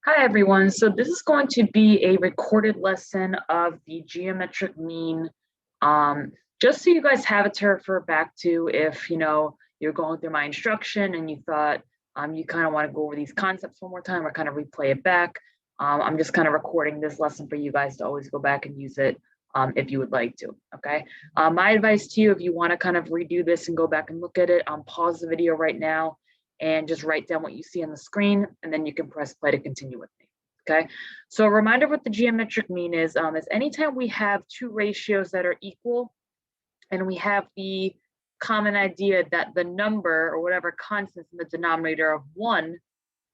Hi, everyone. So this is going to be a recorded lesson of the geometric mean, um, just so you guys have it to refer back to if, you're going through my instruction and you thought you kind of want to go over these concepts one more time or kind of replay it back. I'm just kind of recording this lesson for you guys to always go back and use it if you would like to, okay? My advice to you, if you want to kind of redo this and go back and look at it, pause the video right now and just write down what you see on the screen, and then you can press play to continue with me. Okay, so a reminder of what the geometric mean is anytime we have two ratios that are equal and we have the common idea that the number or whatever constant in the denominator of one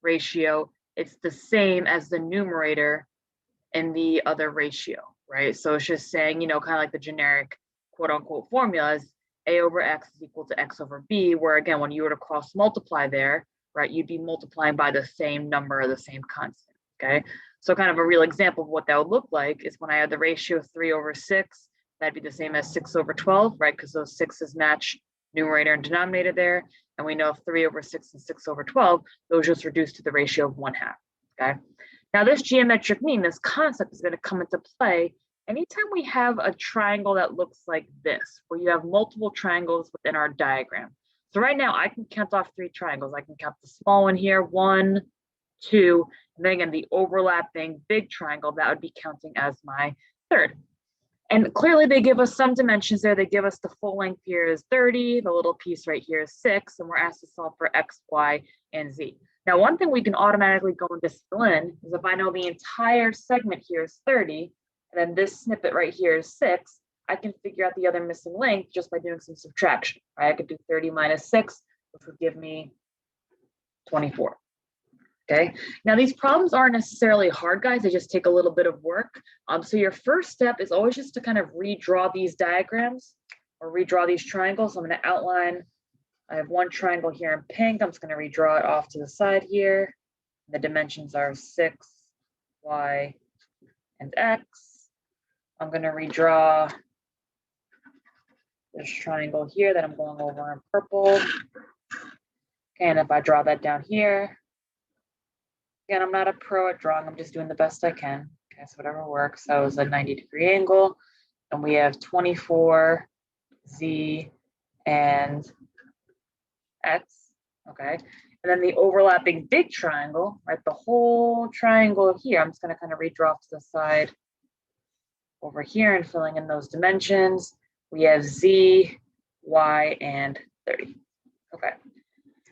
ratio, it's the same as the numerator in the other ratio, right? So it's just saying, kind of like the generic quote unquote formulas, a over x is equal to x over b, where again, when you were to cross multiply there, right, you'd be multiplying by the same number or the same constant, okay? So kind of a real example of what that would look like is when I had the ratio 3 over 6, that'd be the same as 6 over 12, right? Because those 6's match numerator and denominator there. And we know if 3 over 6 and 6 over 12, those just reduce to the ratio of 1/2, okay? Now this geometric mean, this concept is going to come into play anytime we have a triangle that looks like this, where you have multiple triangles within our diagram. So right now I can count off 3 triangles. I can count the small one here, 1, 2, and then again, the overlapping big triangle, that would be counting as my third. And clearly they give us some dimensions there. They give us the full length here is 30, the little piece right here is 6, and we're asked to solve for x, y, and z. Now, one thing we can automatically go and just fill in is if I know the entire segment here is 30, and then this snippet right here is 6, I can figure out the other missing length just by doing some subtraction, right? I could do 30 minus 6, which would give me 24. Okay, now these problems aren't necessarily hard, guys. They just take a little bit of work. So your first step is always just to kind of redraw these diagrams or redraw these triangles. I'm going to outline. I have one triangle here in pink. I'm just going to redraw it off to the side here. The dimensions are 6, y, and x. I'm going to redraw this triangle here that I'm going over in purple. Okay, and if I draw that down here, again, I'm not a pro at drawing. I'm just doing the best I can. Okay, so whatever works. That was a 90-degree angle. And we have 24, z, and x. Okay. And then the overlapping big triangle, right? The whole triangle here, I'm just going to kind of redraw off to the side over here and filling in those dimensions. We have z, y, and 30. Okay.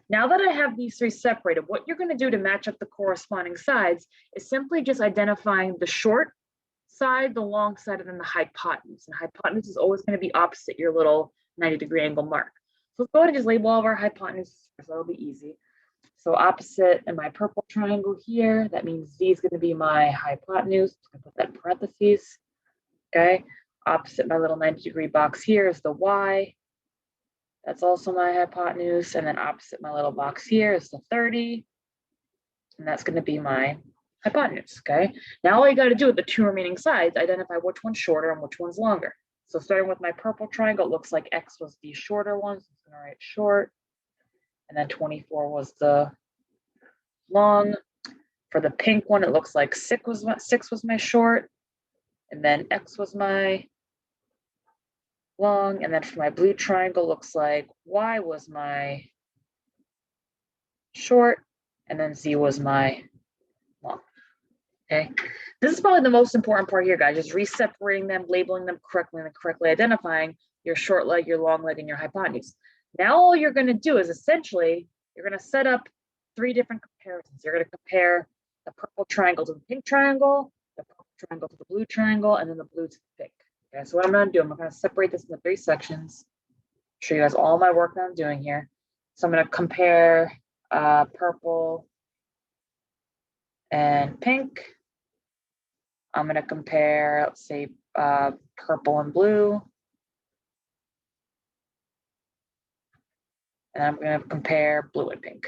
Now that I have these 3 separated, what you're going to do to match up the corresponding sides is simply just identifying the short side, the long side, and then the hypotenuse. And hypotenuse is always going to be opposite your little 90-degree angle mark. So let's go ahead and just label all of our hypotenuses, so that'll be easy. So opposite in my purple triangle here, that means Z is going to be my hypotenuse. I'm going to put that in parentheses. Okay. Opposite my little 90-degree box here is the Y. That's also my hypotenuse. And then opposite my little box here is the 30. And that's going to be my hypotenuse. Okay. Now all you got to do with the 2 remaining sides, identify which one's shorter and which one's longer. So starting with my purple triangle, it looks like X was the shorter one. So I'm going to write short. And then 24 was the long. For the pink one, it looks like 6 was my short. And then X was my long. And then for my blue triangle, looks like Y was my short. And then Z was my long. Okay. This is probably the most important part here, guys, just re-separating them, labeling them correctly, and correctly identifying your short leg, your long leg, and your hypotenuse. Now all you're going to do is essentially, you're going to set up 3 different comparisons. You're going to compare the purple triangle to the pink triangle, the purple triangle to the blue triangle, and then the blue to the pink. Okay, so what I'm going to do, I'm going to separate this into 3 sections, show you guys all my work that I'm doing here. So I'm going to compare purple and pink. I'm going to compare, let's say, purple and blue. And I'm going to compare blue and pink.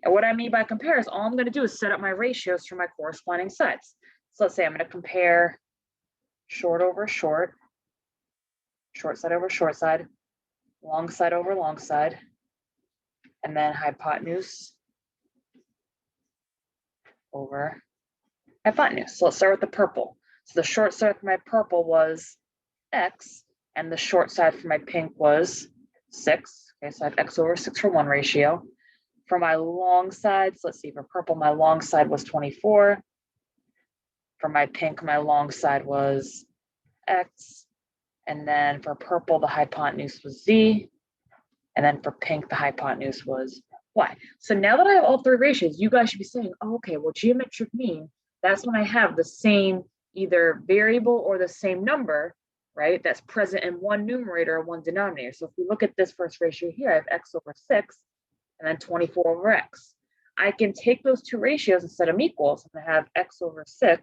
And what I mean by compare is all I'm going to do is set up my ratios for my corresponding sides. So let's say I'm going to compare short over short, short side over short side, long side over long side, and then hypotenuse over hypotenuse. So let's start with the purple. So the short side for my purple was x, and the short side for my pink was 6. Okay, so I have x over 6 for one ratio. For my long sides, let's see, for purple, my long side was 24. For my pink, my long side was x. And then for purple, the hypotenuse was z. And then for pink, the hypotenuse was y. So now that I have all three ratios, you guys should be saying, oh, okay, well, geometric mean, that's when I have the same either variable or the same number, right? That's present in one numerator or one denominator. So if we look at this first ratio here, I have x over 6 and then 24 over x. I can take those two ratios and set them equal. So I'm going to have x over 6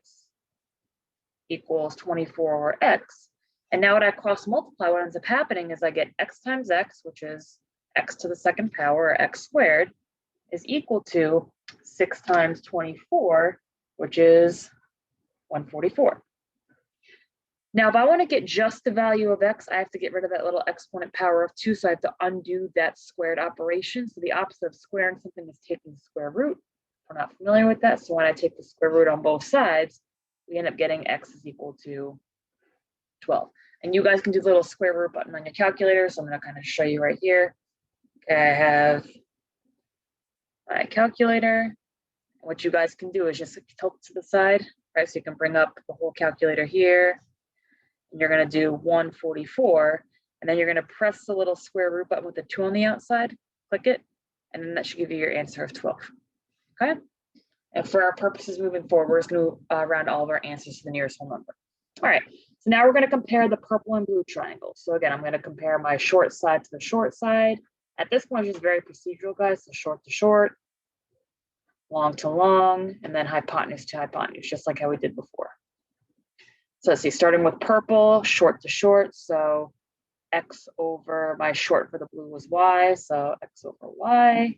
equals 24 over x. And now when I cross multiply, what ends up happening is I get x times x, which is x to the second power, or x squared, is equal to 6 times 24, which is 144. Now, if I want to get just the value of x, I have to get rid of that little exponent power of 2, so I have to undo that squared operation. So the opposite of squaring something is taking the square root. We're not familiar with that, so when I take the square root on both sides, we end up getting x is equal to 12. And you guys can do the little square root button on your calculator, so I'm going to kind of show you right here. Okay, I have my calculator. What you guys can do is just tilt to the side, right? So you can bring up the whole calculator here. And you're going to do 144, and then you're going to press the little square root button with the 2 on the outside, click it, and then that should give you your answer of 12. Okay? And for our purposes moving forward, we're just going to round all of our answers to the nearest whole number. All right, so now we're going to compare the purple and blue triangles. So again, I'm going to compare my short side to the short side. At this point, it's just very procedural, guys. So short to short, long to long, and then hypotenuse to hypotenuse, just like how we did before. So let's see, starting with purple, short to short. So x over my short for the blue was y, so x over y.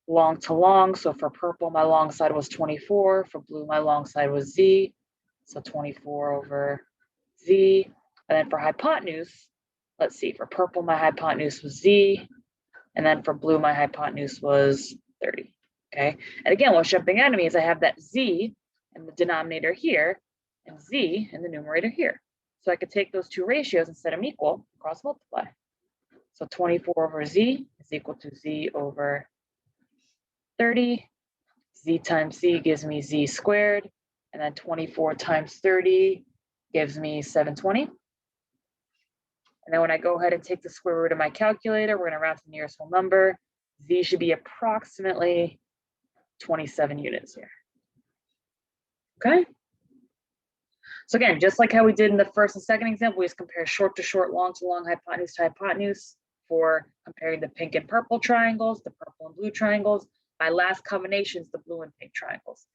Long to long, so for purple, my long side was 24. For blue, my long side was z, so 24 over z. And then for hypotenuse, let's see, for purple, my hypotenuse was z. And then for blue, my hypotenuse was 30. Okay. And again, what's jumping out at me is I have that z in the denominator here and z in the numerator here. So I could take those two ratios and set them equal, cross multiply. So 24 over z is equal to z over 30. Z times z gives me z squared. And then 24 times 30 gives me 720. And then when I go ahead and take the square root of my calculator, we're going to round to the nearest whole number. Z should be approximately 27 units here. Okay. So again, just like how we did in the first and second example, we just compare short to short, long to long, hypotenuse to hypotenuse for comparing the pink and purple triangles, the purple and blue triangles. My last combination is the blue and pink triangles.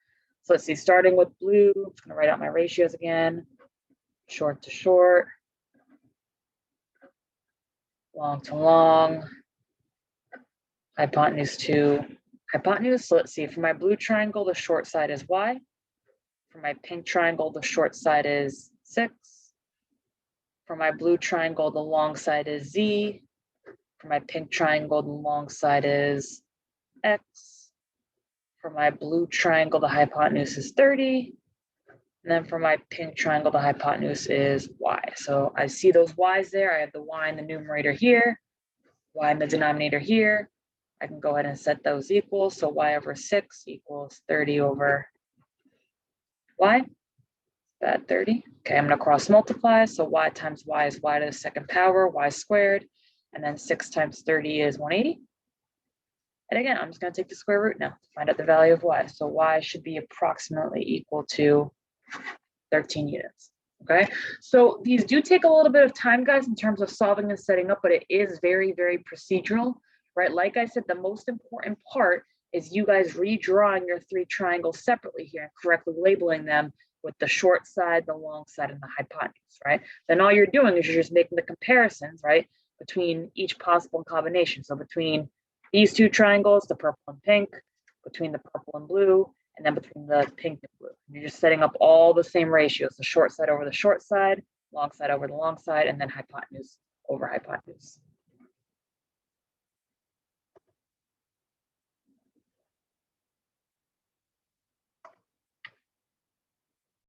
So let's see, starting with blue, I'm just going to write out my ratios again. Short to short, long to long, hypotenuse to hypotenuse. So let's see, for my blue triangle, the short side is y. For my pink triangle, the short side is 6. For my blue triangle, the long side is z. For my pink triangle, the long side is x. For my blue triangle, the hypotenuse is 30. And then for my pink triangle, the hypotenuse is y. So I see those y's there. I have the y in the numerator here, y in the denominator here. I can go ahead and set those equal. So y over 6 equals 30 over y. That 30. Okay, I'm going to cross multiply. So y times y is y to the second power, y squared. And then 6 times 30 is 180. And again, I'm just going to take the square root now to find out the value of y. So y should be approximately equal to 13 units. Okay, so these do take a little bit of time, guys, in terms of solving and setting up, but it is very, very procedural, right? Like I said, the most important part is you guys redrawing your three triangles separately here and correctly labeling them with the short side, the long side, and the hypotenuse, right? Then all you're doing is you're just making the comparisons, right, between each possible combination. So between these two triangles, the purple and pink, between the purple and blue, and then between the pink and blue. You're just setting up all the same ratios, the short side over the short side, long side over the long side, and then hypotenuse over hypotenuse.